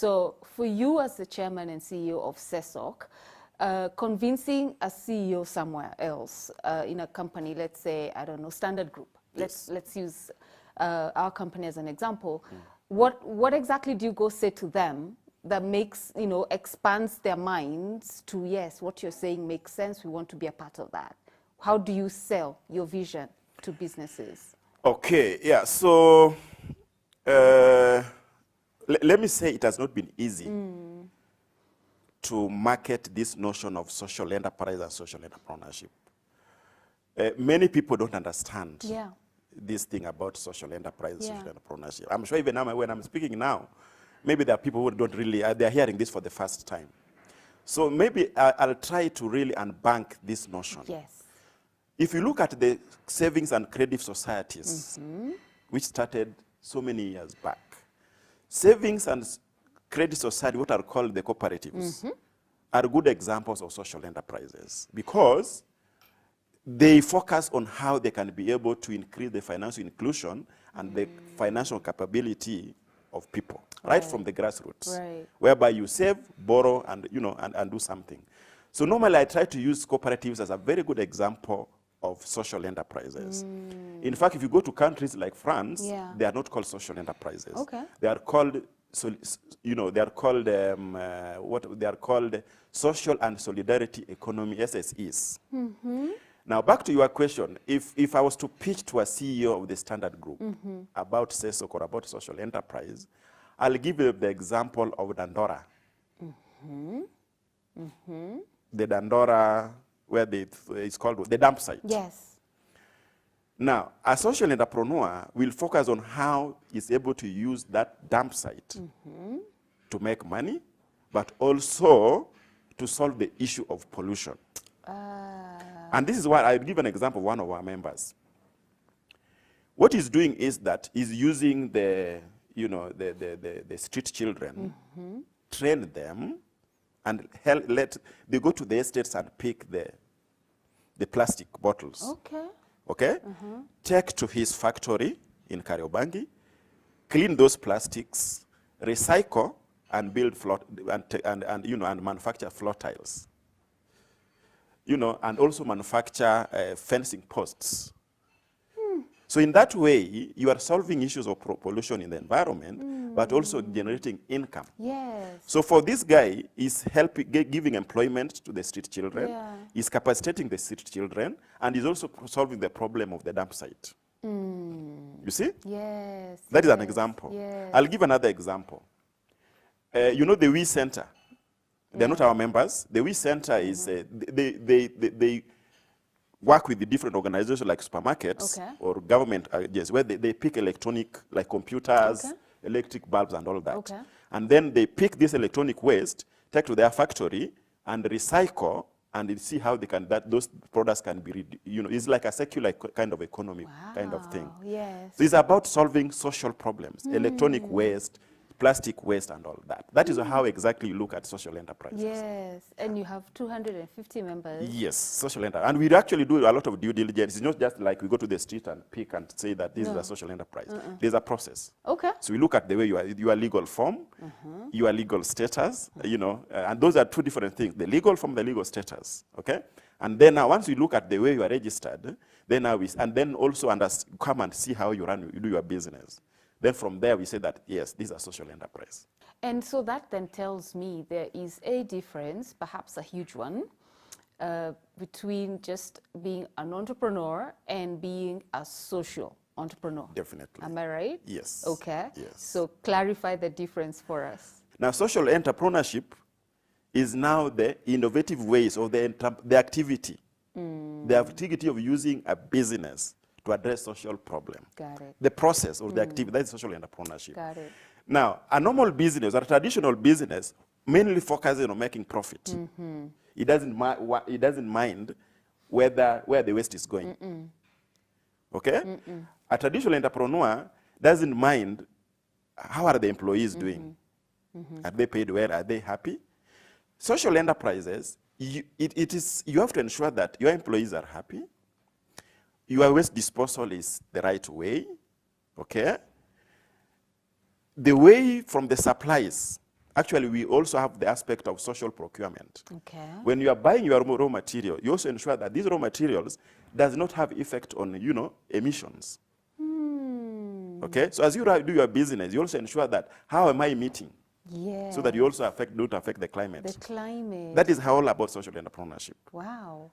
So for you as the chairman and CEO of SESOK, convincing a CEO somewhere else in a company, let's say, I don't know, Standard Group. Yes. Let's use our company as an example. What exactly do you go say to them that makes, expands their minds to, yes, what you're saying makes sense, we want to be a part of that? How do you sell your vision to businesses? Okay, yeah, so let me say it has not been easy to market this notion of social enterprise and social entrepreneurship. Many people don't understand this thing about social enterprise and social entrepreneurship. I'm sure even now, when I'm speaking now, maybe there are people who don't really, they're hearing this for the first time. So maybe I'll try to really unbank this notion. Yes. If you look at the savings and credit societies, which started so many years back, savings and credit society, what are called the cooperatives, are good examples of social enterprises because they focus on how they can be able to increase the financial inclusion and the financial capability of people, right from the grassroots, whereby you save, borrow, and and do something. So normally I try to use cooperatives as a very good example of social enterprises. In fact, if you go to countries like France, they are not called social enterprises. They are called, they are called social and solidarity economy, SSEs. Now, back to your question, if I was to pitch to a CEO of the Standard Group about SESOK or about social enterprise, I'll give you the example of Dandora. The Dandora, where it's called the dump site. Yes. Now, a social entrepreneur will focus on how he's able to use that dump site to make money, but also to solve the issue of pollution. And this is why I'll give an example of one of our members. What he's doing is that he's using the street children, train them, and they go to the estates and pick the plastic bottles. Okay? Take to his factory in Kariobangi, clean those plastics, recycle, and build and manufacture floor tiles. And also manufacture fencing posts. So in that way, you are solving issues of pollution in the environment, but also generating income. Yes. So for this guy, he's giving employment to the street children, he's capacitating the street children, and he's also solving the problem of the dump site. You see? Yes. That is an example. Yes. I'll give another example. The We Center. They're not our members. The We Center is, they work with the different organizations like supermarkets or government agencies where they pick electronic, like computers, electric bulbs and all that. And then they pick this electronic waste, take to their factory and recycle and see how they can, those products can be, it's like a circular kind of economy kind of thing. Yes. So it's about solving social problems, electronic waste, plastic waste and all that. That is how exactly you look at social enterprises. Yes, and you have 250 members. Yes, social enterprise. And we actually do a lot of due diligence. It's not just like we go to the street and pick and say that this is a social enterprise. There's a process. So we look at the way your legal form, your legal status, and those are two different things, the legal form, the legal status, okay? And then now once we look at the way you are registered, then also come and see how you do your business. Then from there, we say that, yes, these are social enterprise. And so that then tells me there is a difference, perhaps a huge one, between just being an entrepreneur and being a social entrepreneur. Definitely. Am I right? Yes. Okay. Yes. So clarify the difference for us. Now, social entrepreneurship is now the innovative ways of the activity, the activity of using a business to address social problem. Got it. The process or the activity, that is social entrepreneurship. Got it. Now, a normal business or a traditional business mainly focuses on making profit. It doesn't mind where the waste is going. Okay? A traditional entrepreneur doesn't mind how are the employees doing. Are they paid well? Are they happy? Social enterprises, you have to ensure that your employees are happy. Your waste disposal is the right way, okay? The way from the supplies actually we also have the aspect of social procurement. Okay. When you are buying your raw material, you also ensure that these raw materials does not have effect on, emissions. Okay, so as you do your business, you also ensure that how am I emitting? Yeah. So that you also don't affect the climate. The climate. That is all about social entrepreneurship. Wow.